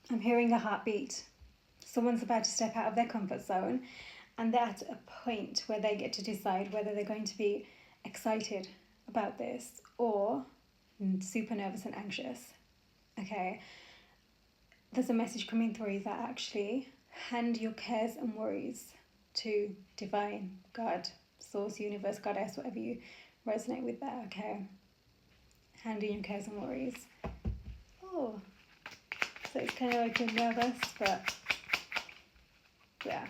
I'm hearing a heartbeat. Someone's about to step out of their comfort zone, and they're at a point where they get to decide whether they're going to be excited about this or super nervous and anxious. Okay, there's a message coming through that actually hand your cares and worries to divine, God, source, universe, goddess, whatever you resonate with there. Okay, handing your cares and worries. Oh, so it's kind of like you're nervous, but yeah.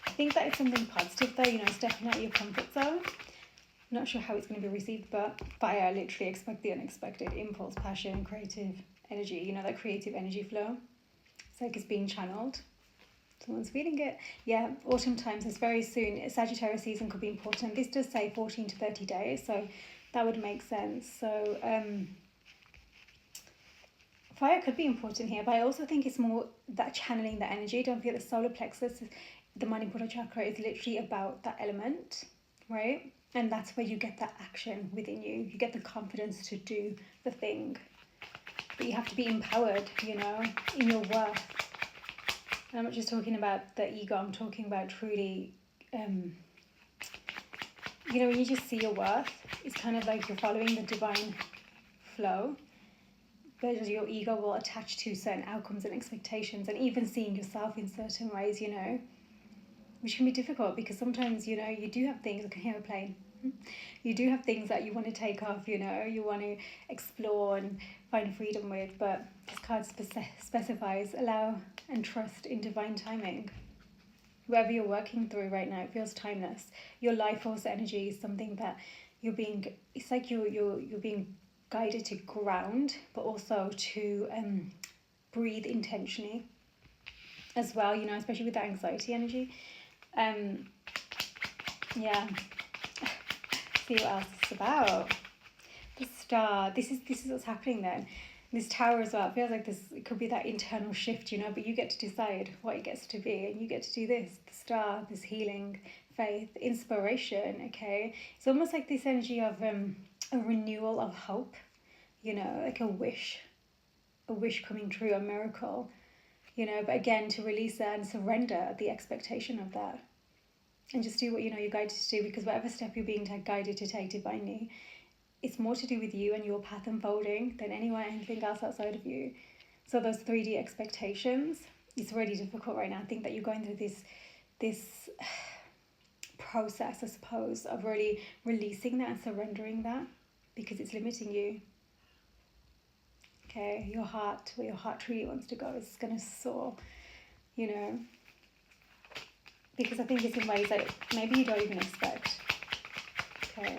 I think that it's something positive though, stepping out of your comfort zone. I'm not sure how it's going to be received, but fire, literally expect the unexpected, impulse, passion, creative energy, that creative energy flow. It's like it's being channeled. Someone's feeling it. Yeah, autumn times is very soon. Sagittarius season could be important. This does say 14 to 30 days, so that would make sense. So fire could be important here, but I also think it's more that channeling the energy. Don't forget the solar plexus, the Manipura chakra, is literally about that element, right? And that's where you get that action within you. You get the confidence to do the thing. But you have to be empowered, in your worth. And I'm not just talking about the ego, I'm talking about truly, when you just see your worth, it's kind of like you're following the divine flow. But your ego will attach to certain outcomes and expectations, and even seeing yourself in certain ways, which can be difficult because sometimes, you do have things, I can hear a plane. You do have things that you want to take off, you want to explore and find freedom with, but this card specifies allow and trust in divine timing. Whatever you're working through right now, it feels timeless. Your life force energy is something that it's like you're being guided to ground, but also to breathe intentionally as well, especially with that anxiety energy. Yeah. See what else it's about. The star. This is what's happening then. This tower as well. It feels like it could be that internal shift, but you get to decide what it gets to be, and you get to do this. The star, this healing, faith, inspiration. Okay, it's almost like this energy of a renewal of hope. Like a wish coming true, a miracle. But again, to release that and surrender the expectation of that. And just do what you're guided to do, because whatever step you're being guided to take divinely, it's more to do with you and your path unfolding than anything else outside of you. So those 3D expectations, it's really difficult right now. I think that you're going through this process, I suppose, of really releasing that and surrendering that, because it's limiting you. Okay, your heart, where your heart truly wants to go, is going to soar, because I think it's in ways that maybe you don't even expect. Okay.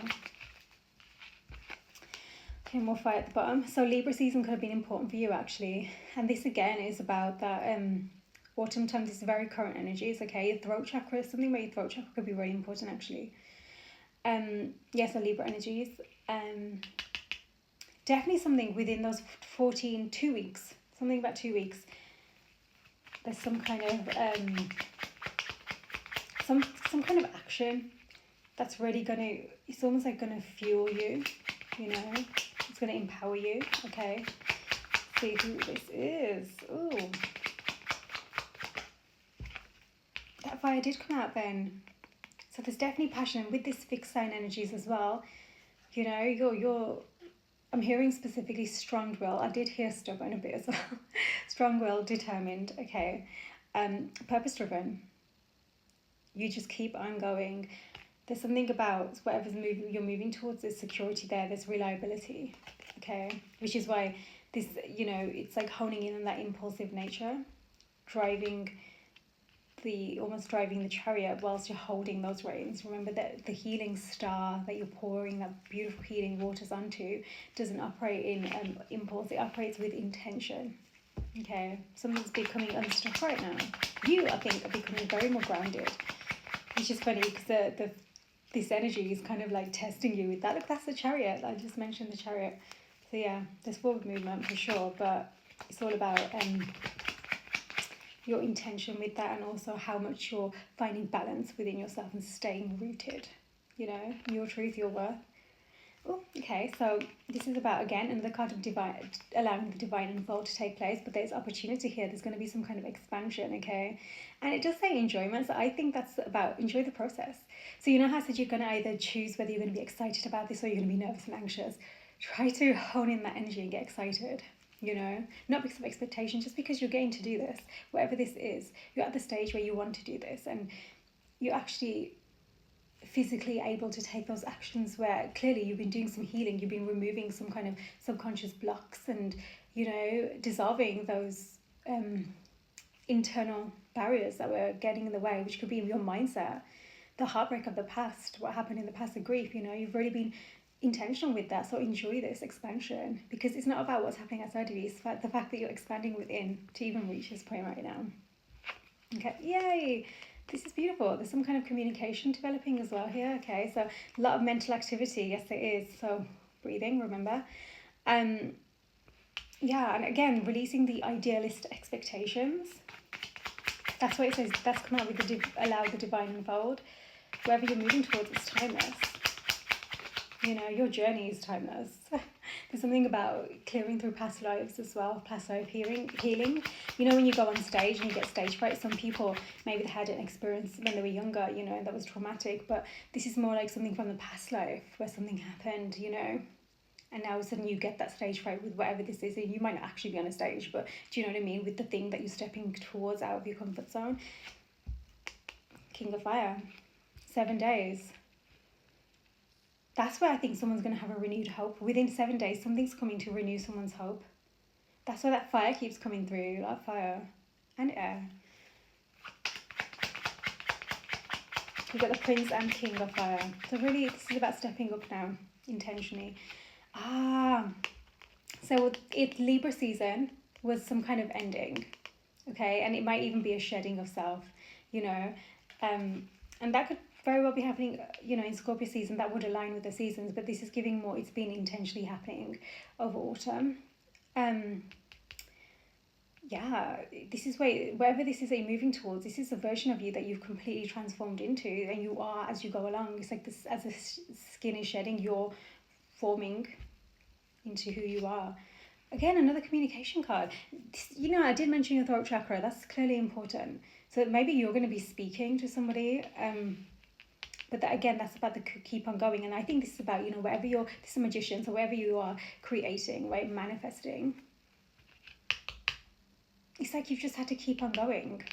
Okay, more fire at the bottom. So Libra season could have been important for you actually, and this again is about that autumn time. This is very current energies. Okay, your throat chakra, something about your throat chakra could be really important actually. So Libra energies. Definitely something within those 2 weeks. Something about 2 weeks. There's some kind of some kind of action that's really it's almost like gonna fuel you, it's gonna empower you. Okay, see who this is. Ooh, that fire did come out then. So there's definitely passion, and with this fixed sign energies as well, you're I'm hearing specifically strong will. I did hear stubborn a bit as well. Strong will, determined. Okay, purpose driven. You just keep on going. There's something about whatever's you're moving towards, there's security there, there's reliability. Okay, which is why this, it's like honing in on that impulsive nature, almost driving the chariot whilst you're holding those reins. Remember that the healing star that you're pouring that beautiful healing waters onto doesn't operate in impulse, it operates with intention. Okay, something's becoming unstuck right now. You, I think, are becoming very more grounded, which is funny because this energy is kind of like testing you with that. Look, that's the chariot. I just mentioned the chariot. So yeah, there's forward movement for sure, but it's all about your intention with that, and also how much you're finding balance within yourself and staying rooted, your truth, your worth. Oh, okay, so this is about, again, another card of divine, allowing the divine unfold to take place, but there's opportunity here. There's going to be some kind of expansion, okay? And it does say enjoyment, so I think that's about enjoy the process. So you know how I said you're going to either choose whether you're going to be excited about this or you're going to be nervous and anxious. Try to hone in that energy and get excited, you know? Not because of expectation, just because you're getting to do this. Whatever this is, you're at the stage where you want to do this, and you're actually physically able to take those actions where clearly you've been doing some healing, you've been removing some kind of subconscious blocks and, you know, dissolving those internal barriers that were getting in the way, which could be your mindset, the heartbreak of the past, what happened in the past, the grief, you know, you've really been intentional with that. So enjoy this expansion, because it's not about what's happening outside of you, it's the fact that you're expanding within to even reach this point right now. Okay, yay! This is beautiful. There's some kind of communication developing as well here. Okay, so a lot of mental activity. Yes, it is. So breathing, remember. Yeah, and again, releasing the idealist expectations. That's what it says. That's come out with the allow the divine unfold. Wherever you're moving towards, it's timeless. You know, your journey is timeless. There's something about clearing through past lives as well, past life healing. You know, when you go on stage and you get stage fright, some people, maybe they had an experience when they were younger, you know, that was traumatic, but this is more like something from the past life where something happened, you know, and now all of a sudden you get that stage fright with whatever this is, and you might not actually be on a stage, but do you know what I mean, with the thing that you're stepping towards out of your comfort zone. King of Fire, 7 days. That's where I think someone's going to have a renewed hope. Within 7 days, something's coming to renew someone's hope. That's why that fire keeps coming through, like fire and air. We've got the Prince and King of Fire. So really, this is about stepping up now, intentionally. So it's Libra season was some kind of ending, okay? And it might even be a shedding of self, you know? And that could very well be happening, you know, in Scorpio season. That would align with the seasons, but this is giving more, it's been intentionally happening over autumn. Yeah, this is wherever this is that you're moving towards, this is a version of you that you've completely transformed into, and you are as you go along. It's like this, as the skin is shedding, you're forming into who you are. Again, another communication card. You know, I did mention your throat chakra. That's clearly important. So maybe you're going to be speaking to somebody, but that, again, that's about the keep on going. And I think this is about, you know, wherever you're, this is a magician, so wherever you are creating, right, manifesting, it's like you've just had to keep on going.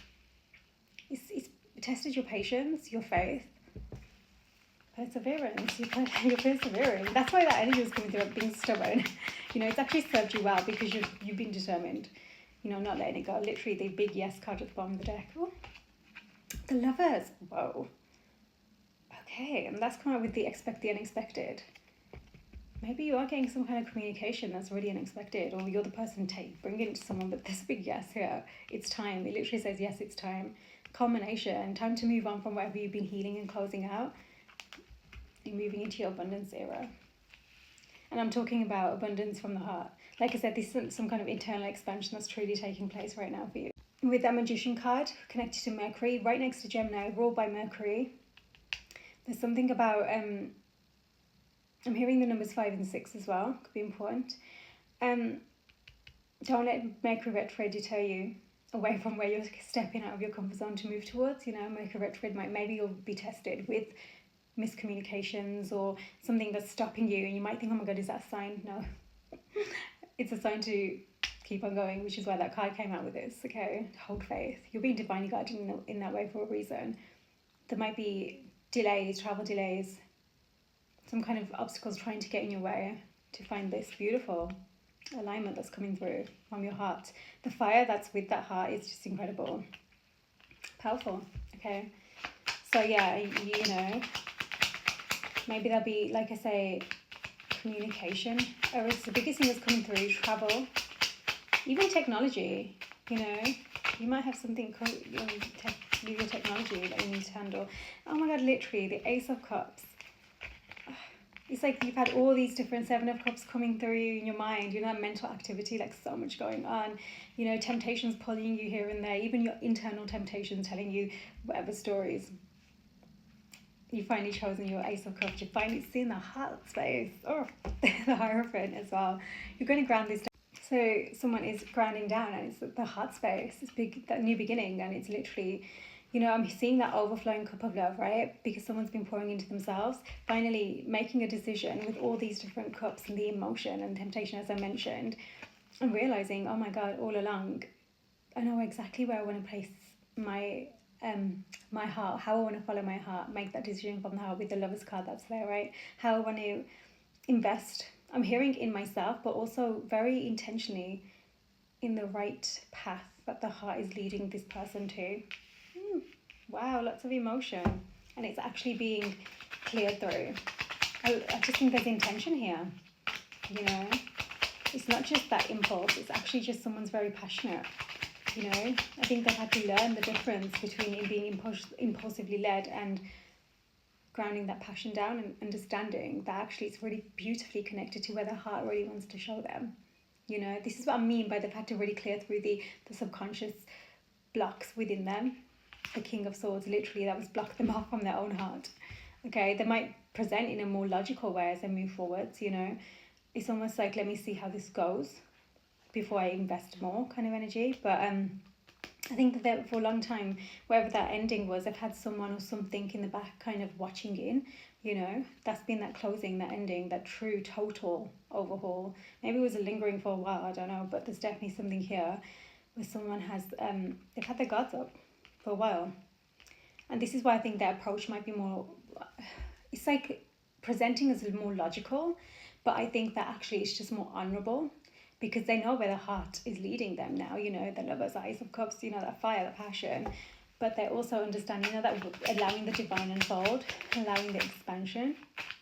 It's tested your patience, your faith, perseverance. You're persevering. That's why that energy was coming through, being stubborn. You know, it's actually served you well because you've been determined. You know, not letting it go. Literally, the big yes card at the bottom of the deck. Ooh. The Lovers. Whoa. Okay, and that's come out with the expect the unexpected. Maybe you are getting some kind of communication that's really unexpected, or you're the person bring it to someone, but there's a big yes here. It's time. It literally says, yes, it's time. Culmination. Time to move on from whatever you've been healing and closing out. You're moving into your abundance era. And I'm talking about abundance from the heart. Like I said, this is some kind of internal expansion that's truly taking place right now for you. With that Magician card connected to Mercury, right next to Gemini, ruled by Mercury, there's something about, I'm hearing the numbers 5 and 6 as well, could be important. Don't let Mercury retrograde deter you away from where you're stepping out of your comfort zone to move towards. You know, Mercury retrograde maybe you'll be tested with miscommunications or something that's stopping you, and you might think, oh my god, is that a sign? No. It's a sign to keep on going, which is why that card came out with this. Okay, hold faith. You're being divinely guided in that way for a reason. There might be delays, travel delays, some kind of obstacles trying to get in your way to find this beautiful alignment that's coming through from your heart. The fire that's with that heart is just incredible. Powerful. Okay, so yeah, you know, maybe there'll be, like I say, communication. Or it's the biggest thing that's coming through, travel, even technology. You know, you might have something with your technology that you need to handle. Oh my god, literally, the Ace of Cups. It's like you've had all these different 7 of Cups coming through in your mind, you know, mental activity, like so much going on, you know, temptations pulling you here and there, even your internal temptations telling you whatever stories. you finally chosen your Ace of Cups. You finally seen the heart space. Oh, the Hierophant as well. You're going to ground this down. So someone is grounding down, and it's the heart space. It's big, that new beginning, and it's literally, I'm seeing that overflowing cup of love, right? Because someone's been pouring into themselves, finally making a decision with all these different cups and the emotion and temptation, as I mentioned, and realizing, oh my God, all along, I know exactly where I want to place my my heart, how I want to follow my heart, make that decision from the heart with the Lover's card that's there, right? How I want to invest. I'm hearing in myself, but also very intentionally in the right path that the heart is leading this person to. Wow, lots of emotion, and it's actually being cleared through. I just think there's intention here, It's not just that impulse, it's actually just someone's very passionate. I think they've had to learn the difference between being impulsively led and grounding that passion down, and understanding that actually it's really beautifully connected to where the heart really wants to show them. This is what I mean by they've had to really clear through the subconscious blocks within them. The King of Swords, literally, that was blocked them off from their own heart. Okay, they might present in a more logical way as they move forwards, It's almost like, let me see how this goes before I invest more kind of energy. But I think that for a long time, wherever that ending was, I've had someone or something in the back kind of watching in, That's been that closing, that ending, that true total overhaul. Maybe it was lingering for a while, I don't know, but there's definitely something here where someone has, they've had their guards up for a while. And this is why I think their approach might be more, it's like presenting as more logical, but I think that actually it's just more honourable, because they know where the heart is leading them now, the Lover's Ace of Cups, that fire, that passion. But they also understand, that allowing the divine unfold, allowing the expansion,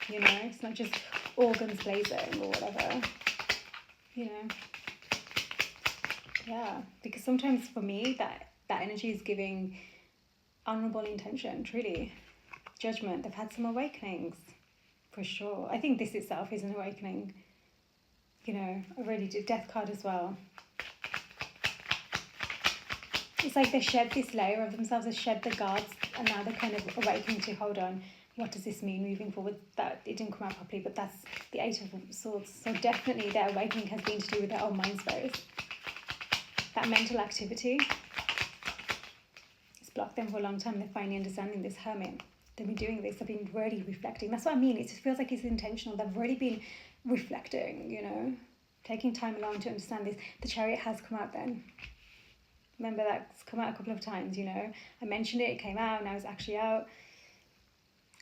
it's not just organs blazing or whatever, Yeah, because sometimes for me, that energy is giving honourable intention, truly. Judgment, they've had some awakenings, for sure. I think this itself is an awakening. I really do. Death card as well. It's like they shed this layer of themselves, they shed the guards, and now they're kind of awakening to, hold on, what does this mean moving forward? That it didn't come out properly, but that's the Eight of Swords. So definitely their awakening has been to do with their own mind space. That mental activity, it's blocked them for a long time. They're finally understanding this. Hermit, they've been doing this, they've been really reflecting. That's what I mean, it just feels like it's intentional. They've really been reflecting, taking time alone to understand this. The Chariot has come out then. Remember, that's come out a couple of times, I mentioned it came out, now it's actually out.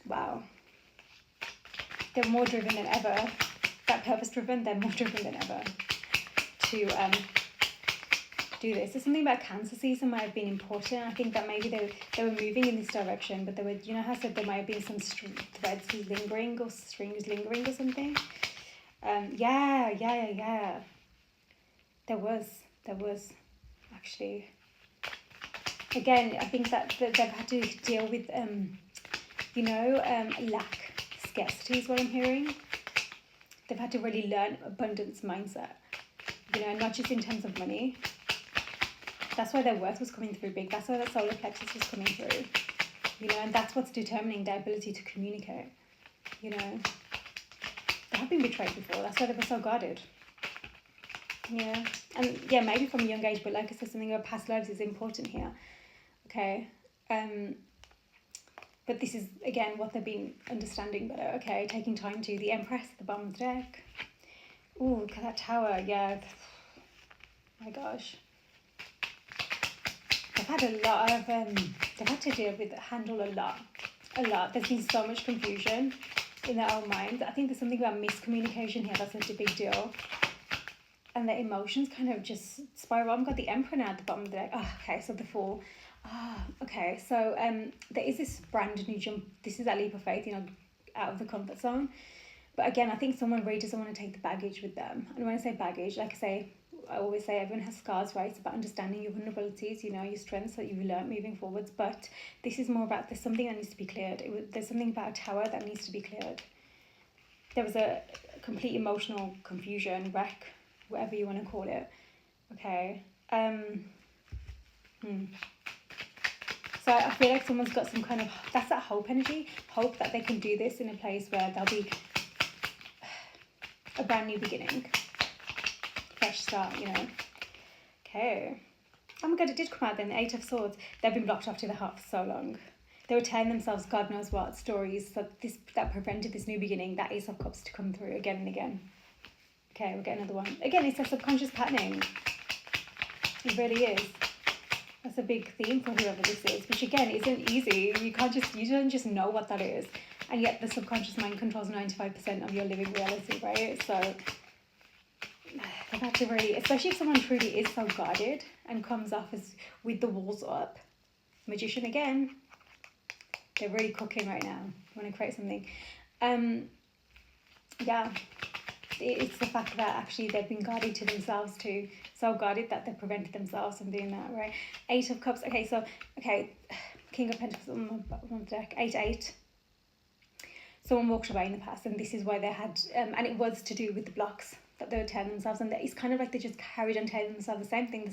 Wow. They're more driven than ever. That purpose driven, they're more driven than ever to do this. There's something about Cancer season might have been important. I think that maybe they were moving in this direction, but there were, how I said there might have been some threads lingering or strings lingering or something. Yeah. There was actually. Again, I think that they've had to deal with, lack, scarcity is what I'm hearing. They've had to really learn abundance mindset, not just in terms of money. That's why their worth was coming through big. That's why the solar plexus was coming through, and that's what's determining their ability to communicate, They have been betrayed before. That's why they were so guarded. Yeah, and yeah, maybe from a young age, but like I said, something about past lives is important here. Okay, but this is again what they've been understanding better. Okay, taking time to the Empress at the bottom of the deck. Ooh, look at that Tower. Yeah, my gosh, they've had a lot of they've had to handle a lot. There's been so much confusion in their own minds. I think there's something about miscommunication here that's such a big deal. And their emotions kind of just spiral. I've got the Emperor now at the bottom of the deck. Oh, okay, so the Fool. Okay, so there is this brand new jump. This is that leap of faith, out of the comfort zone. But again, I think someone really doesn't want to take the baggage with them. And when I say baggage, like I always say, everyone has scars, right? It's about understanding your vulnerabilities, your strengths that you've learned moving forwards. But this is more about, there's something that needs to be cleared. There's something about a tower that needs to be cleared. There was a complete emotional confusion, wreck, whatever you want to call it. Okay. So I feel like someone's got some kind of, that's that hope energy, hope that they can do this in a place where there'll be a brand new beginning, fresh start, you know. Okay. Oh my god, it did come out then, the Eight of Swords. They've been blocked off to the heart for so long. They were telling themselves God knows what stories that prevented this new beginning, that Ace of Cups, to come through again and again. Okay, we'll get another one. Again, it's a subconscious patterning. It really is. That's a big theme for whoever this is, which again isn't easy. You don't just know what that is. And yet the subconscious mind controls 95% of your living reality, right? So they've had to really, especially if someone truly is so guarded and comes off as with the walls up. Magician again. They're really cooking right now. Want to create something. Yeah. It's the fact that actually they've been guarded to themselves too. So guarded that they've prevented themselves from doing that, right? Eight of Cups. Okay, so, King of Pentacles on the deck. 8-8. Someone walked away in the past, and this is why they had, and it was to do with the blocks that they were telling themselves, and it's kind of like they just carried on telling themselves the same thing,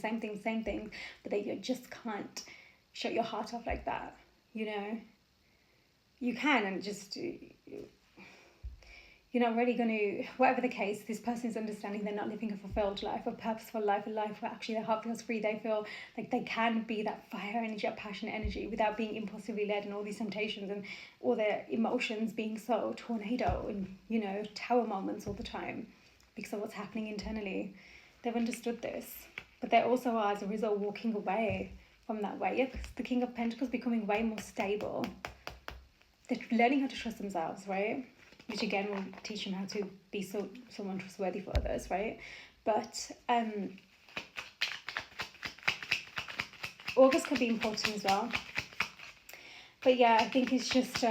but they just can't shut your heart off like that, you know? You can, and just, you're not really going to, whatever the case, this person is understanding they're not living a fulfilled life, a purposeful life, a life where actually their heart feels free. They feel like they can be that fire energy, that passionate energy without being impulsively led and all these temptations and all their emotions being so tornado and, you know, tower moments all the time because of what's happening internally. They've understood this. But they also are, as a result, walking away from that way. Yeah, because the King of Pentacles becoming way more stable. They're learning how to trust themselves, right? Which again will teach them how to be someone trustworthy for others, right? But August could be important as well. But yeah, I think it's just,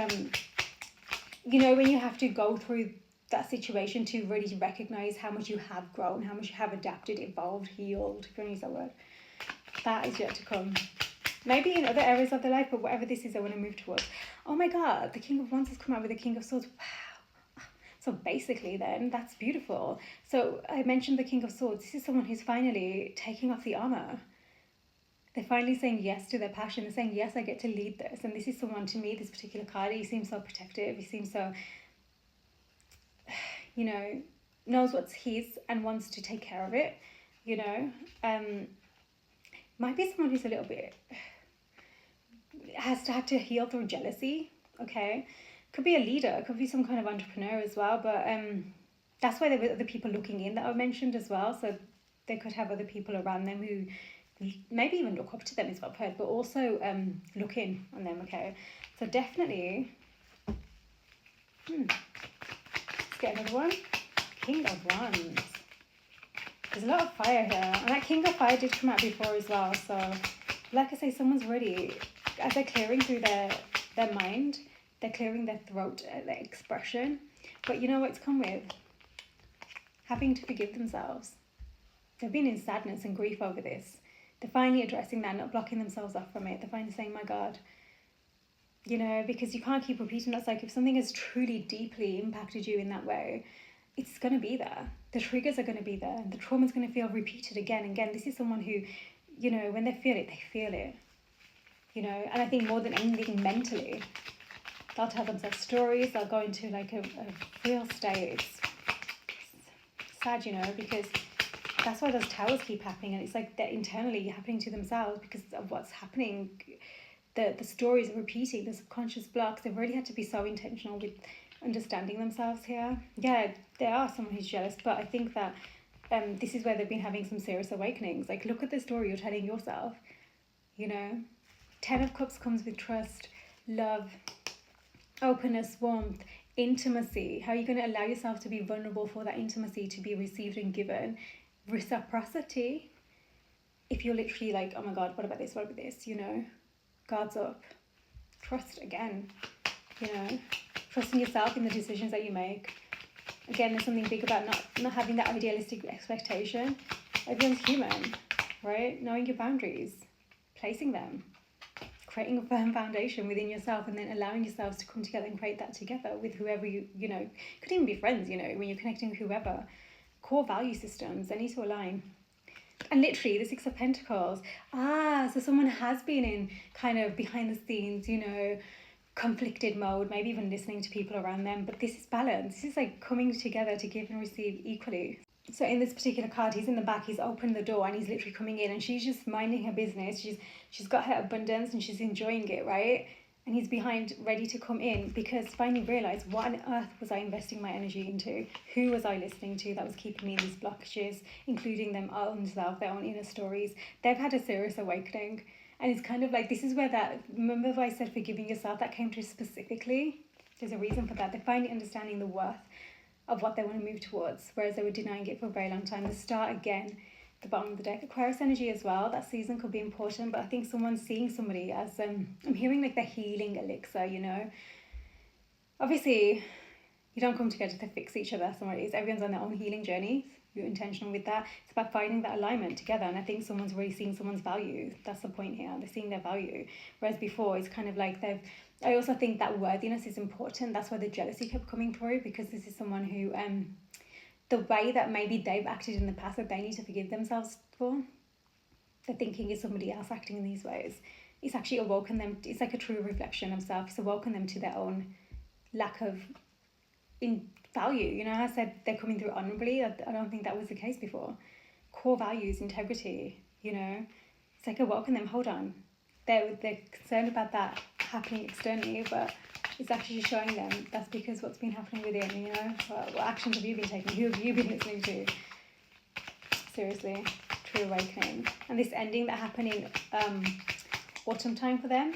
you know, when you have to go through that situation to really recognise how much you have grown, how much you have adapted, evolved, healed, if you want to use that word, that is yet to come. Maybe in other areas of their life, but whatever this is, I want to move towards. Oh my God, the King of Wands has come out with the King of Swords. Wow. So basically then, that's beautiful. So I mentioned the King of Swords. This is someone who's finally taking off the armour. They're finally saying yes to their passion. They're saying, yes, I get to lead this. And this is someone, to me, this particular card, he seems so protective. He seems so, you know, knows what's his and wants to take care of it, you know. Might be someone who's a little bit, has had to heal through jealousy, okay? Could be a leader, could be some kind of entrepreneur as well, but that's why there were other people looking in that I mentioned as well, so they could have other people around them who maybe even look up to them is what I've heard, but also look in on them, okay? So definitely, let's get another one. King of Wands. There's a lot of fire here, and that King of Fire did come out before as well, so like I say, someone's ready, as they're clearing through their mind, they're clearing their throat, their expression, but you know what it's come with? Having to forgive themselves. They've been in sadness and grief over this. They're finally addressing that, not blocking themselves off from it. They're finally saying, my God, you know, because you can't keep repeating that cycle. If something has truly, deeply impacted you in that way, it's going to be there. The triggers are going to be there. And the trauma is going to feel repeated again and again. This is someone who, you know, when they feel it. You know, and I think more than anything, mentally, they'll tell themselves stories. They'll go into like a real state. It's sad, you know, because that's why those towers keep happening, and it's like they're internally happening to themselves because of what's happening. The stories are repeating, the subconscious blocks. They've really had to be so intentional with understanding themselves here. Yeah, they are someone who's jealous, but I think that this is where they've been having some serious awakenings. Like, look at the story you're telling yourself, you know. 10 of Cups comes with trust, love, openness, warmth, intimacy. How are you going to allow yourself to be vulnerable for that intimacy to be received and given? Reciprocity. If you're literally like, oh my God, what about this, you know? Guards up. Trust again, you know? Trusting yourself in the decisions that you make. Again, there's something big about not having that idealistic expectation. Everyone's human, right? Knowing your boundaries, placing them, creating a firm foundation within yourself, and then allowing yourselves to come together and create that together with whoever you know, could even be friends, you know, when you're connecting with whoever. Core value systems, they need to align. And literally, the Six of Pentacles. So someone has been in kind of behind the scenes, conflicted mode, maybe even listening to people around them. But this is balance. This is like coming together to give and receive equally. So in this particular card, he's in the back, he's opened the door and he's literally coming in, and she's just minding her business. She's got her abundance and she's enjoying it, right? And he's behind, ready to come in, because finally realised, what on earth was I investing my energy into? Who was I listening to that was keeping me in these blockages, including them own self, their own inner stories? They've had a serious awakening. And it's kind of like, this is where that, remember if I said forgiving yourself, that came through specifically? There's a reason for that. They're finally understanding the worth of what they want to move towards, whereas they were denying it for a very long time. The start again, the bottom of the deck. Aquarius energy as well, that season could be important, but I think someone's seeing somebody as, I'm hearing like the healing elixir, Obviously, you don't come together to fix each other, everyone's on their own healing journeys. You're intentional with that. It's about finding that alignment together, and I think someone's really seeing someone's value. That's the point here. They're seeing their value, whereas before it's kind of like I also think that worthiness is important. That's why the jealousy kept coming through, because this is someone who, the way that maybe they've acted in the past that they need to forgive themselves for, they're thinking is somebody else acting in these ways. It's actually awoken them. It's like a true reflection of self. It's awoken them to their own lack of in value. I said they're coming through honorably. I don't think that was the case before. Core values, integrity, it's like awoken them. Hold on. They're concerned about that happening externally, but it's actually showing them that's because what's been happening within, what actions have you been taking? Who have you been listening to? Seriously, true awakening. And this ending that happened in autumn time for them,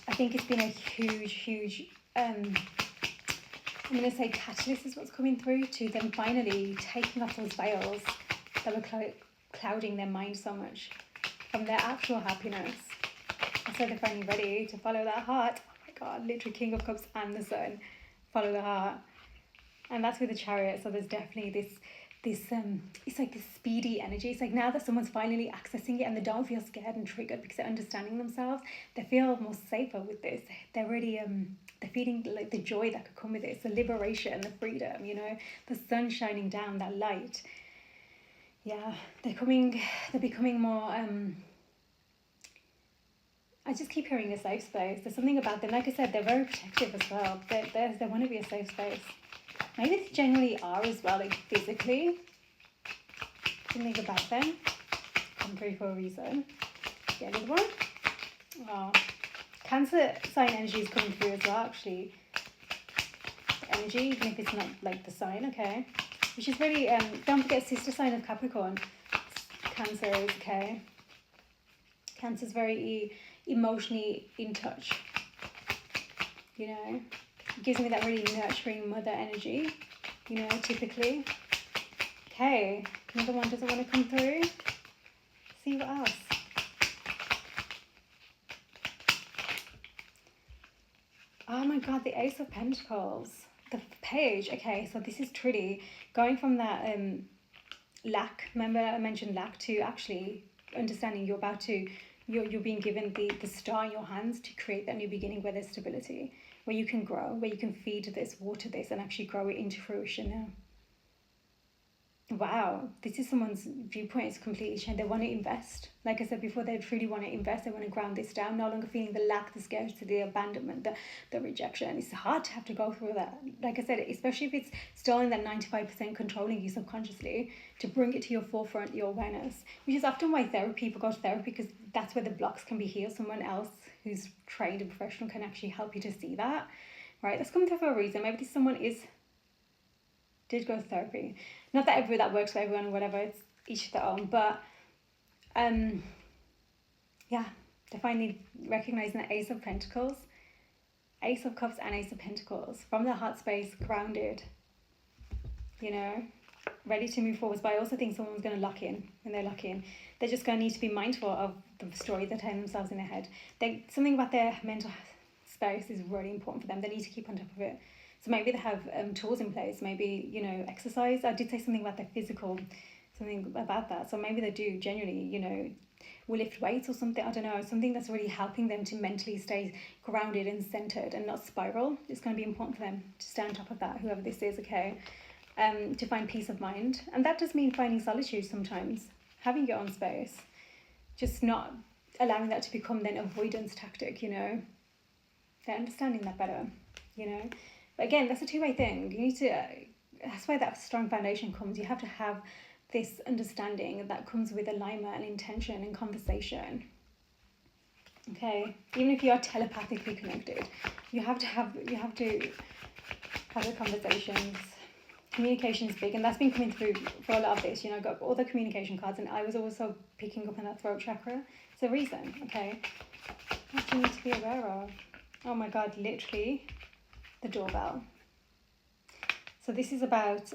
I think it's been a huge, I'm going to say catalyst is what's coming through to them finally taking off those veils that were clouding their mind so much from their actual happiness. And so they're finally ready to follow that heart. Oh my God, literally King of Cups and the Sun. Follow the heart. And that's with the Chariot. So there's definitely this it's like this speedy energy. It's like now that someone's finally accessing it and they don't feel scared and triggered because they're understanding themselves, they feel more safer with this. They're really they're feeling like the joy that could come with it. It's the liberation, the freedom, the sun shining down, that light. Yeah, they're becoming more I just keep hearing a safe space. There's something about them, like I said, they're very protective as well. They want to be a safe space. Maybe they genuinely are as well, like physically. Something about them. Come through for a reason. Get another one. Oh. Cancer sign energy is coming through as well, actually. The energy, even if it's not like the sign, okay. Which is really, don't forget, sister sign of Capricorn. Cancer is, okay. Cancer's very emotionally in touch. It gives me that really nurturing mother energy, typically. Okay, another one doesn't want to come through. See what else. Oh my God, the Ace of Pentacles. The page, okay, so this is truly going from that lack, remember I mentioned lack, to actually understanding you're being given the star in your hands to create that new beginning where there's stability, where you can grow, where you can feed this, water this, and actually grow it into fruition now. Wow, this is someone's viewpoint is completely changed. They want to invest. Like I said before, they truly want to invest. They want to ground this down, no longer feeling the lack, the scarcity, the abandonment, the rejection. It's hard to have to go through that. Like I said, especially if it's still in that 95% controlling you subconsciously, to bring it to your forefront, your awareness, which is often why people go to therapy, because that's where the blocks can be healed. Someone else who's trained and professional can actually help you to see that, right? That's coming through for a reason. Maybe someone did go to therapy. Not that that works for everyone or whatever, it's each their own, but yeah, they're finally recognizing the Ace of Pentacles, Ace of Cups and Ace of Pentacles from the heart space, grounded, ready to move forwards. But I also think someone's going to lock in. When they lock in, they're just going to need to be mindful of the story they're telling themselves in their head. Something about their mental space is really important for them. They need to keep on top of it. So maybe they have tools in place, maybe, exercise. I did say something about their physical, something about that. So maybe they do genuinely, will lift weights or something. I don't know, something that's really helping them to mentally stay grounded and centered and not spiral. It's going to be important for them to stay on top of that, whoever this is, okay? To find peace of mind. And that does mean finding solitude sometimes. having your own space, just not allowing that to become then avoidance tactic, you know. They're understanding that better, you know. But again, that's a two-way thing. You need to, that's why that strong foundation comes. You have to have this understanding that comes with alignment and intention and conversation. Okay, even if you are telepathically connected, you have to have the conversations. Communication is big, and that's been coming through for a lot of this. You know, I got all the communication cards, and I was also picking up on that throat chakra. It's a reason, okay? What do you need to be aware of? Oh my God, literally, the doorbell. So this is about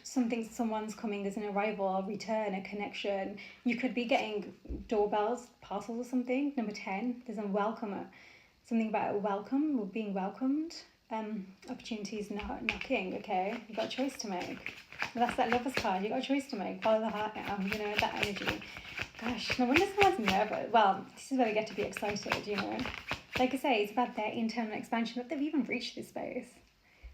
someone's coming as an arrival, a return, a connection. You could be getting doorbells, parcels or something. Number 10, there's a welcomer. Something about a welcome or being welcomed. Opportunities knocking, okay? You've got a choice to make. Well, that's that lover's card. You've got a choice to make. Follow the heart now, you know, that energy. Gosh, no wonder someone's nervous. Well, this is where they get to be excited, you know. Like I say, it's about their internal expansion, that they've even reached this space.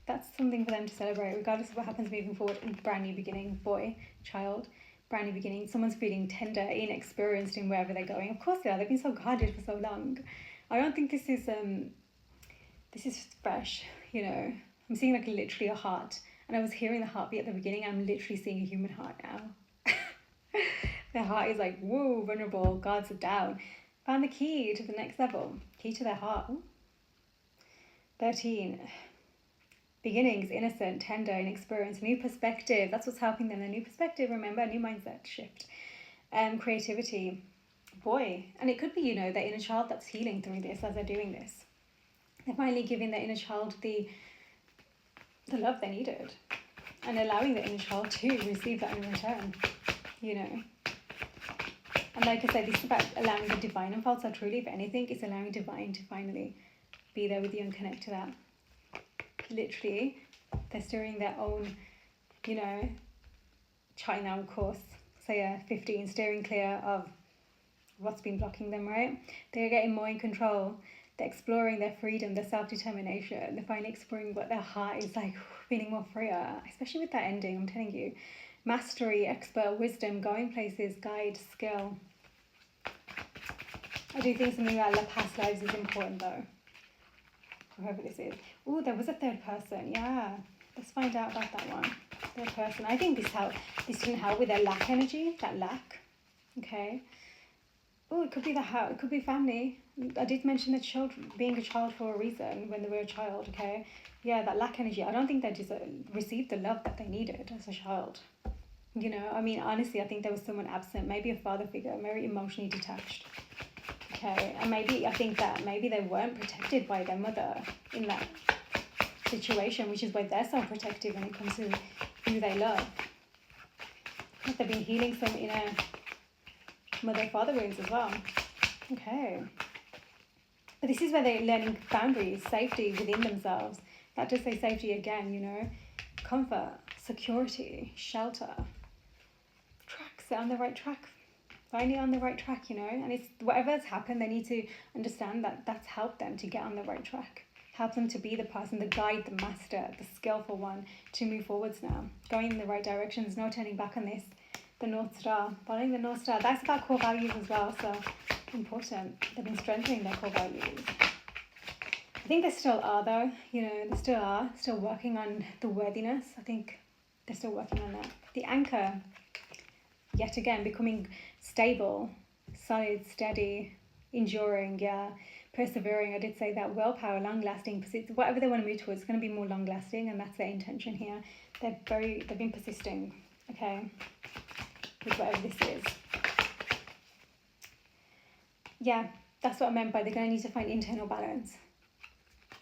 That's something for them to celebrate, regardless of what happens moving forward. Brand new beginning, boy, child, brand new beginning. Someone's feeling tender, inexperienced in wherever they're going. Of course they are. They've been so guarded for so long. I don't think this is fresh, you know. I'm seeing like literally a heart, and I was hearing the heartbeat at the beginning, and I'm literally seeing a human heart now. Their heart is like, whoa, vulnerable, guards are down. Found the key to the next level, key to their heart. Ooh. 13. Beginnings, innocent, tender, inexperienced, new perspective. That's what's helping them. A new perspective, remember, a new mindset shift. Creativity. Boy. And it could be, you know, their inner child that's healing through this as they're doing this. They're finally giving their inner child the love they needed. And allowing the inner child to receive that in return. You know. And like I said, this is about allowing the divine unfold. So truly, if anything, it's allowing divine to finally be there with you and connect to that. Literally, they're steering their own, you know, charting their own course. Say 15, steering clear of what's been blocking them, right? They're getting more in control. They're exploring their freedom, their self-determination. They're finally exploring what their heart is like, feeling more freer, especially with that ending, I'm telling you. Mastery, expert, wisdom, going places, guide, skill. I do think something about past lives is important though. Whoever this is. Oh, there was a third person. Yeah. Let's find out about that one. Third person. I think this didn't help with their lack energy. That lack. Okay. Oh, it could be the house. It could be family. I did mention the children being a child for a reason when they were a child. Okay. Yeah, that lack energy. I don't think they just received the love that they needed as a child. You know, I mean, honestly, I think there was someone absent. Maybe a father figure, very emotionally detached. Okay, and maybe I think that maybe they weren't protected by their mother in that situation, which is why they're so protective when it comes to who they love. They've been healing some inner mother-father wounds as well. Okay. But this is where they're learning boundaries, safety within themselves. That does say safety again, you know. Comfort, security, shelter. Tracks, they're on the right track. Finally on the right track, you know, and it's whatever's happened, they need to understand that that's helped them to get on the right track, help them to be the person, the guide, the master, the skillful one to move forwards now, going in the right directions, no turning back on this. The North Star, following the North Star, that's about core values as well, so important. They've been strengthening their core values. I think they still are though, you know, they still are, still working on the worthiness. I think they're still working on that. The anchor, yet again, becoming stable, solid, steady, enduring, yeah, persevering. I did say that. Willpower, long-lasting pursuits, whatever they want to move towards, it's going to be more long-lasting, and that's their intention here. They've been persisting, okay, with whatever this is. Yeah, that's what I meant by they're going to need to find internal balance.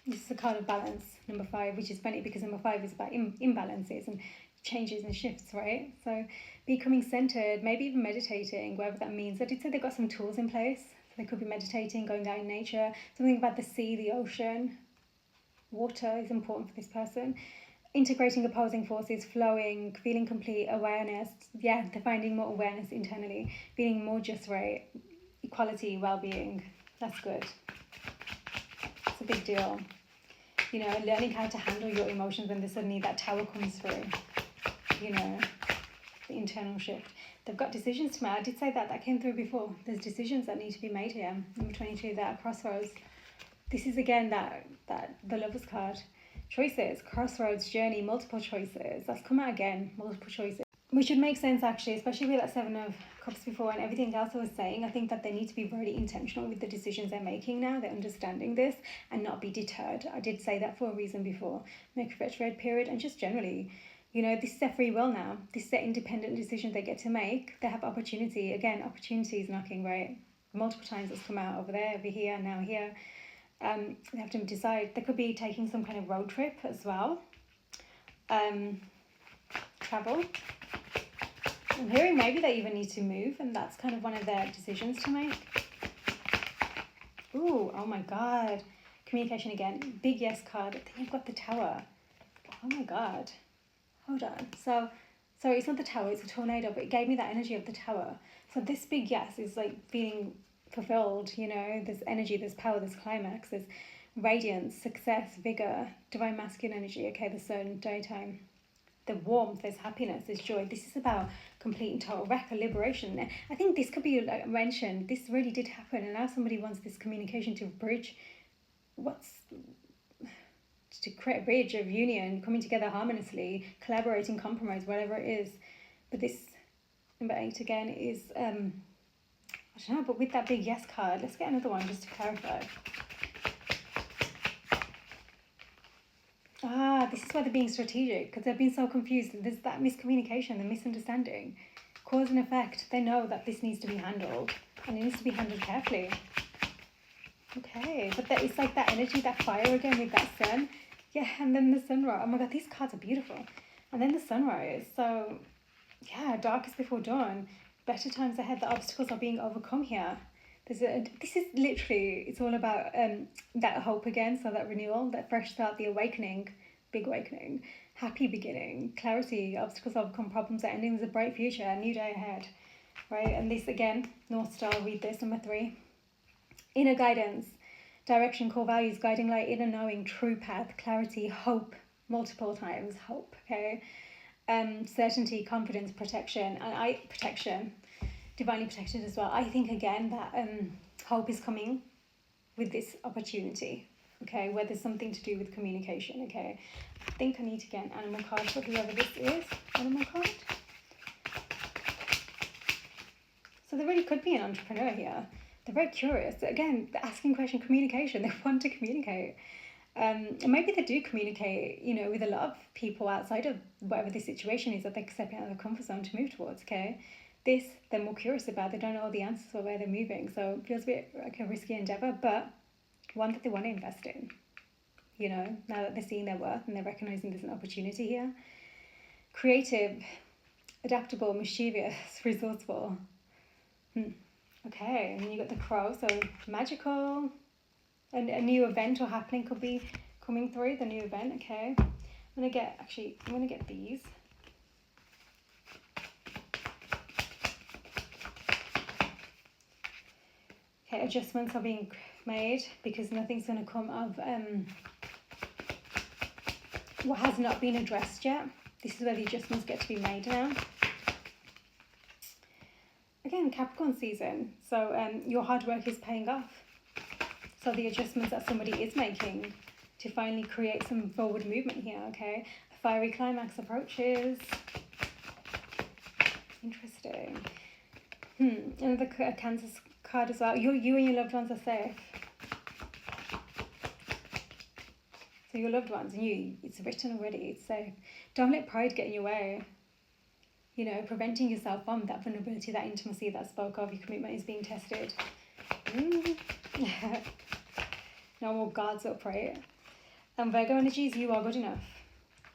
This is a card of balance, number 5, which is funny because number 5 is about imbalances and changes and shifts, right? So becoming centered, maybe even meditating, whatever that means. I did say they've got some tools in place. So they could be meditating, going out in nature, something about the sea, the ocean. Water is important for this person. Integrating opposing forces, flowing, feeling complete, awareness. Yeah, they're finding more awareness internally, feeling more just right. Equality, well-being, that's good. It's a big deal. You know, learning how to handle your emotions when suddenly that tower comes through. You know, the internal shift. they've got decisions to make. I did say that came through before. There's decisions that need to be made here. Number 22, that crossroads. This is again that the Lovers card. Choices, crossroads, journey, multiple choices. That's come out again, multiple choices. Which would make sense actually, especially with that Seven of Cups before and everything else I was saying. I think that they need to be very intentional with the decisions they're making now. They're understanding this and not be deterred. I did say that for a reason before. Mercury retrograde period, and just generally, you know, this is their free will now. This is their independent decision they get to make. They have opportunity. Again, opportunity is knocking, right? Multiple times it's come out over there, over here, now here. They have to decide. They could be taking some kind of road trip as well. Travel. I'm hearing maybe they even need to move, and that's kind of one of their decisions to make. Ooh, oh my God. Communication again. Big yes card. I think I've got the Tower. Oh my God. Hold on. So it's not the Tower, it's a tornado, but it gave me that energy of the Tower. So this big yes is like feeling fulfilled, you know, there's energy, there's power, there's climax, there's radiance, success, vigor, divine masculine energy, okay, the sun, daytime. The warmth, there's happiness, there's joy. This is about complete and total liberation. I think this could be, like I mentioned, this really did happen, and now somebody wants this communication to bridge to create a bridge of union, coming together harmoniously, collaborating, compromise, whatever it is. But this, number 8 again, is, I don't know, but with that big yes card, let's get another one just to clarify. This is why they're being strategic, because they've been so confused. There's that miscommunication, the misunderstanding. Cause and effect. They know that this needs to be handled, and it needs to be handled carefully. Okay, but it's like that energy, that fire again with that sun. Yeah, and then the sunrise. Oh my God, these cards are beautiful. And then the sunrise. So, yeah, darkest before dawn. Better times ahead. The obstacles are being overcome here. This is literally, it's all about that hope again. So that renewal, that fresh start, the awakening, big awakening, happy beginning, clarity, obstacles overcome, problems are ending. There's a bright future, a new day ahead, right? And this again, North Star, read this, number 3. Inner guidance, direction, core values, guiding light, inner knowing, true path, clarity, hope, multiple times, hope, okay? Certainty, confidence, protection, and protection, divinely protected as well. I think again that hope is coming with this opportunity, okay, where there's something to do with communication, okay? I think I need to get an animal card for whoever this is. Animal card. So there really could be an entrepreneur here. They're very curious. Again, they're asking question, communication. They want to communicate. And maybe they do communicate, you know, with a lot of people outside of whatever the situation is that they're stepping out of their comfort zone to move towards, okay? This, they're more curious about. They don't know all the answers or where they're moving. So it feels a bit like a risky endeavour, but one that they want to invest in, you know, now that they're seeing their worth and they're recognising there's an opportunity here. Creative, adaptable, mischievous, resourceful. Okay, and then you got the Crow, so magical, and a new event or happening could be coming through, the new event, okay. I'm gonna get these. Okay, adjustments are being made because nothing's gonna come of what has not been addressed yet. This is where the adjustments get to be made now. Again, Capricorn season, so your hard work is paying off. So the adjustments that somebody is making to finally create some forward movement here, okay? A fiery climax approaches. Interesting. Another Cancer card as well. You and your loved ones are safe. So your loved ones and you, it's written already, it's safe. Don't let pride get in your way. You know, preventing yourself from that vulnerability, that intimacy that I spoke of, your commitment is being tested. No more guards up, right? And Virgo energies, you are good enough.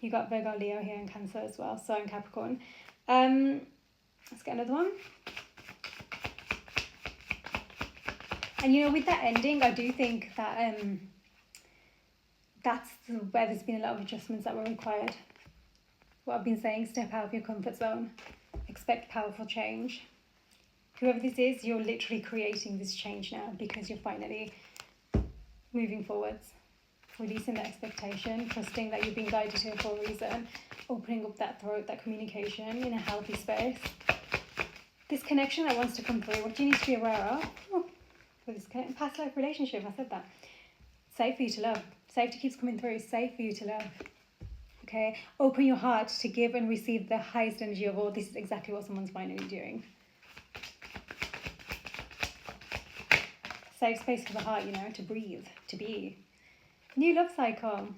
You got Virgo, Leo here and Cancer as well, so in Capricorn. Let's get another one. And you know, with that ending, I do think that that's where there's been a lot of adjustments that were required. What I've been saying, step out of your comfort zone. Expect powerful change. Whoever this is, you're literally creating this change now because you're finally moving forwards. Releasing that expectation, trusting that you're being guided here for a reason, opening up that throat, that communication in a healthy space. This connection that wants to come through, what do you need to be aware of? For this past life relationship, I said that. Safe for you to love. Safety keeps coming through. Safe for you to love. Okay? Open your heart to give and receive the highest energy of all. This is exactly what someone's finally doing. Safe space for the heart, to breathe, to be. New love cycle.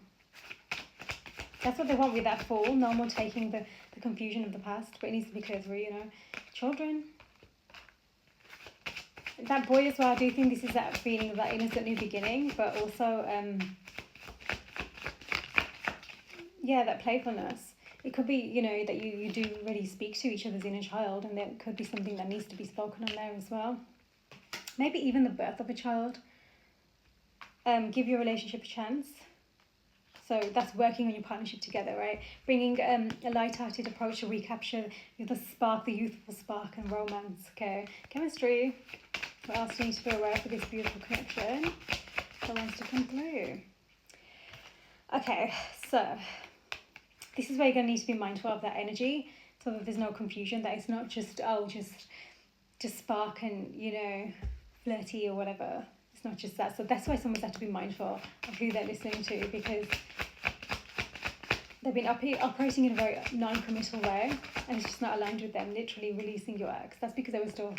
That's what they want with that fall. No more taking the confusion of the past, but it needs to be clear through, Children. That boy as well, I do think this is that feeling of that innocent new beginning, but also, that playfulness. It could be, that you do really speak to each other's inner child, and there could be something that needs to be spoken on there as well. Maybe even the birth of a child. Give your relationship a chance. So that's working on your partnership together, right? Bringing a light-hearted approach to recapture the spark, the youthful spark and romance, okay? Chemistry. What else do you need to be aware of for this beautiful connection that wants to come through? Okay, so this is where you're going to need to be mindful of that energy so that there's no confusion, that it's not just spark and, flirty or whatever. It's not just that. So that's why someone's had to be mindful of who they're listening to, because they've been operating in a very non-committal way and it's just not aligned with them, literally releasing your ex. That's because they were still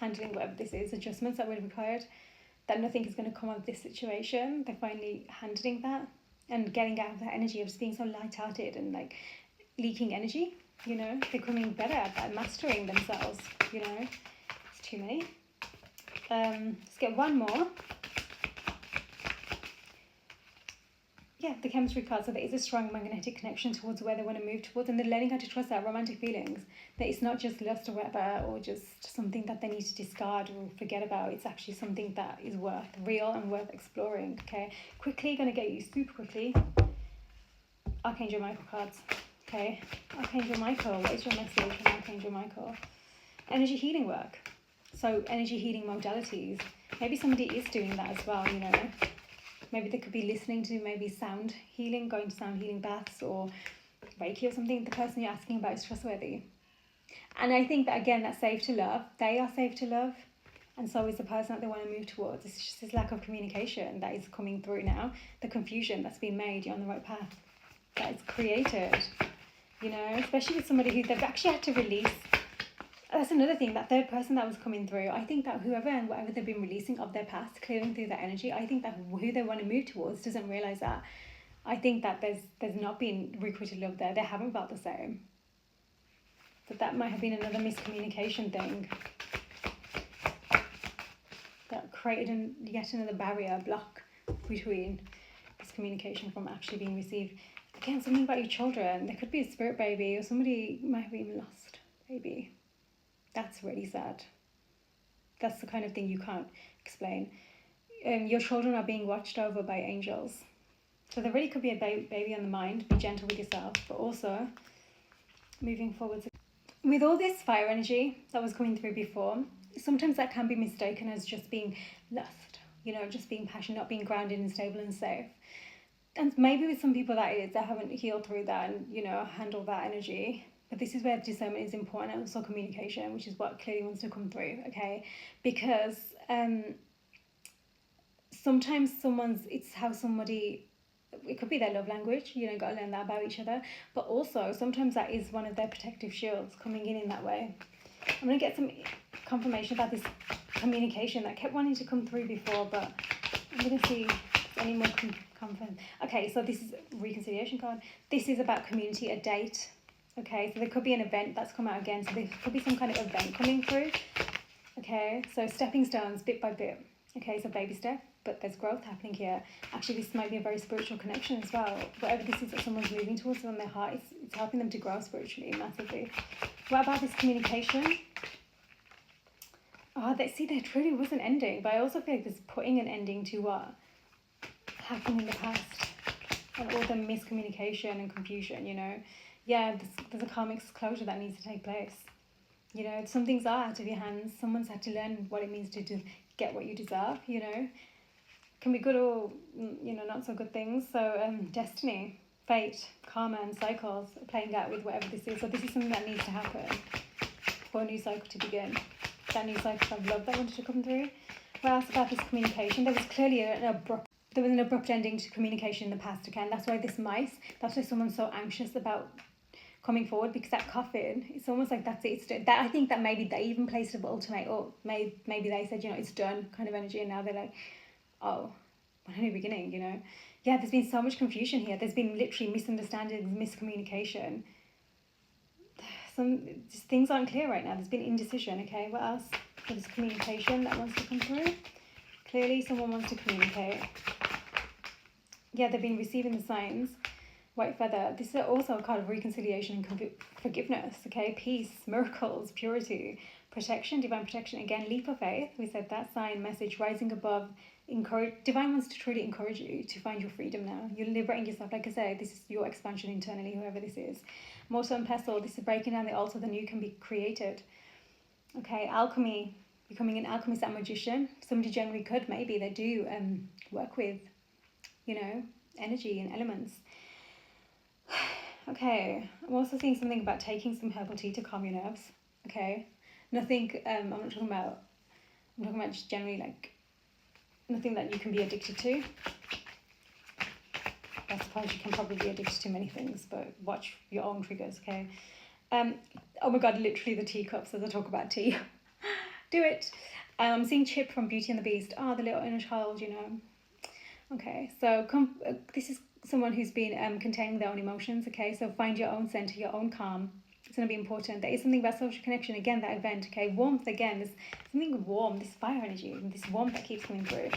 handling whatever this is, adjustments that were required, that nothing is going to come of this situation. They're finally handling that and getting out of that energy of just being so light-hearted and like leaking energy, becoming better at that, mastering themselves, It's too many. Let's get one more. Yeah, the chemistry card. So there is a strong magnetic connection towards where they want to move towards, and they're learning how to trust that romantic feelings. That it's not just lust or whatever, or just something that they need to discard or forget about. It's actually something that is real and worth exploring. Okay, quickly, gonna get you super quickly. Archangel Michael cards. Okay, Archangel Michael. What is your message from Archangel Michael? Energy healing work. So energy healing modalities. Maybe somebody is doing that as well, Maybe they could be listening to maybe sound healing, going to sound healing baths or Reiki or something. The person you're asking about is trustworthy. And I think that, again, that's safe to love. They are safe to love. And so is the person that they want to move towards. It's just this lack of communication that is coming through now. The confusion that's been made. You're on the right path. That is created, especially with somebody who they've actually had to release. That's another thing, that third person that was coming through. I think that whoever and whatever they've been releasing of their past, clearing through that energy, I think that who they want to move towards doesn't realise that. I think that there's not been requited love there. They haven't felt the same. So that might have been another miscommunication thing that created yet another barrier, block between this communication from actually being received. Again, something about your children. There could be a spirit baby, or somebody might have even lost a baby. That's really sad. That's the kind of thing you can't explain. Your children are being watched over by angels. So there really could be a baby on the mind. Be gentle with yourself, but also moving forward. With all this fire energy that was coming through before, sometimes that can be mistaken as just being lust, just being passionate, not being grounded and stable and safe. And maybe with some people that is, they haven't healed through that and, handled that energy. But this is where discernment is important, and also communication, which is what clearly wants to come through, okay? Because sometimes it's how somebody, it could be their love language, got to learn that about each other. But also, sometimes that is one of their protective shields coming in that way. I'm going to get some confirmation about this communication that kept wanting to come through before, but I'm going to see any more confidence. Okay, so this is a reconciliation card. This is about community, a date. Okay, so there could be an event that's come out again. So there could be some kind of event coming through. Okay, so stepping stones, bit by bit. Okay, so baby step, but there's growth happening here. Actually, this might be a very spiritual connection as well. Whatever this is that someone's moving towards on their heart, it's helping them to grow spiritually, massively. What about this communication? Oh, there truly was an ending, but I also feel like there's putting an ending to what happened in the past and all the miscommunication and confusion, Yeah, there's a karmic closure that needs to take place. Some things are out of your hands. Someone's had to learn what it means to get what you deserve, Can be good or, not so good things. So destiny, fate, karma and cycles are playing out with whatever this is. So this is something that needs to happen. for a new cycle to begin. That new cycle of love that wanted to come through. What else about this communication? There was clearly an abrupt ending to communication in the past again. That's why this mice, that's why someone's so anxious about coming forward, because that coffin, it's almost like that's it. That, I think that maybe they even placed an ultimate, or maybe they said, it's done kind of energy, and now they're like, oh, what a new beginning, Yeah, there's been so much confusion here. There's been literally misunderstandings, miscommunication. Just things aren't clear right now. There's been indecision, okay? What else? There's communication that wants to come through. Clearly someone wants to communicate. Yeah, they've been receiving the signs. White feather. This is also a card of reconciliation and forgiveness, okay? Peace, miracles, purity, protection, divine protection. Again, leap of faith. We said that sign, message, rising above. Divine wants to truly encourage you to find your freedom now. You're liberating yourself. Like I say, this is your expansion internally, whoever this is. Mortar and pestle. This is breaking down the altar. The new can be created. Okay, alchemy. Becoming an alchemist and magician. Somebody generally could, maybe they do work with, energy and elements. Okay, I'm also seeing something about taking some herbal tea to calm your nerves. Okay, nothing. I'm talking about just generally like nothing that you can be addicted to. I suppose you can probably be addicted to many things, but watch your own triggers. Okay. Oh my God, literally the teacups as I talk about tea. Do it. I'm seeing Chip from Beauty and the Beast. Oh, the little inner child, Okay, so this is someone who's been containing their own emotions, okay? So find your own center, your own calm. It's going to be important. There is something about social connection, again, that event, okay? Warmth, again, there's something warm, this fire energy, this warmth that keeps coming through.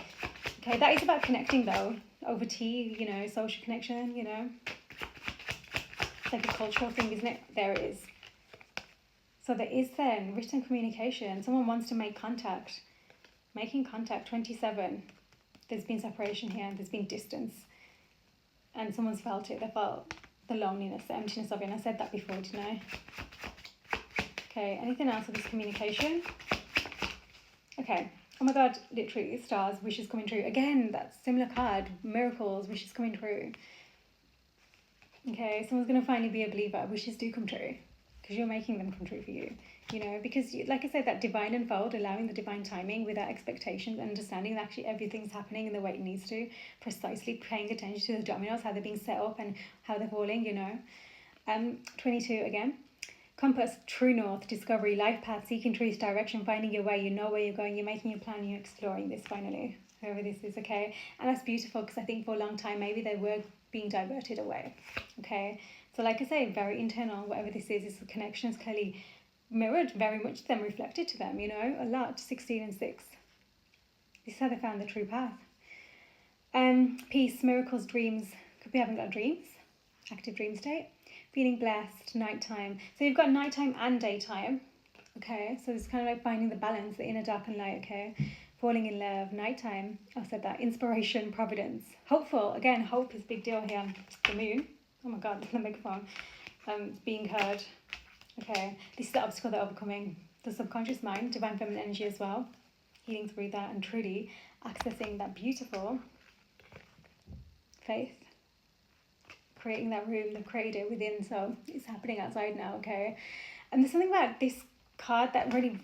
Okay, that is about connecting, though, over tea, social connection, It's like a cultural thing, isn't it? There it is. So there is then written communication. Someone wants to make contact. Making contact, 27. There's been separation here, and there's been distance. And someone's felt it. They felt the loneliness, the emptiness of it. And I said that before, didn't I? Okay, anything else with this communication? Okay. Oh my God, literally, stars, wishes coming true. Again, that similar card, miracles, wishes coming true. Okay, someone's going to finally be a believer. Wishes do come true. Because you're making them come true for you. Because like I said, that divine unfold, allowing the divine timing without expectations, understanding that actually everything's happening in the way it needs to, precisely paying attention to the dominoes, how they're being set up and how they're falling, 22 again. Compass, true north, discovery, life path, seeking truth, direction, finding your way. You know where you're going, you're making your plan, you're exploring this finally, whoever this is, okay? And that's beautiful, because I think for a long time, maybe they were being diverted away, okay? So like I say, very internal, whatever this is the connection is clearly mirrored very much to them, reflected to them, a lot, 16 and 6. This is how they found the true path. Peace, miracles, dreams. Could be having got dreams, active dream state. Feeling blessed, nighttime. So you've got nighttime and daytime, okay? So it's kind of like finding the balance, the inner dark and light, okay? Falling in love, nighttime. I said that. Inspiration, providence. Hopeful. Again, hope is a big deal here. The moon. Oh my God, the microphone. Being heard. Okay, this is the obstacle they're overcoming. The subconscious mind, divine feminine energy as well. Healing through that and truly accessing that beautiful faith. Creating that room, they've created it within, so it's happening outside now, okay? And there's something about this card that really,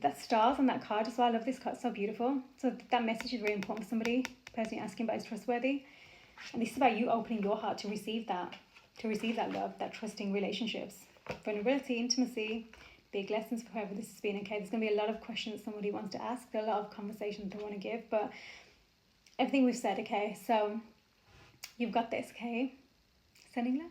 that stars on that card as well. I love this card, it's so beautiful. So that message is really important to somebody. The person you're asking about is trustworthy. And this is about you opening your heart to receive that love, that trusting relationships. Vulnerability, intimacy, big lessons for whoever this has been, okay? There's going to be a lot of questions somebody wants to ask. There are a lot of conversations they want to give, but everything we've said, okay? So you've got this, okay? Sending love.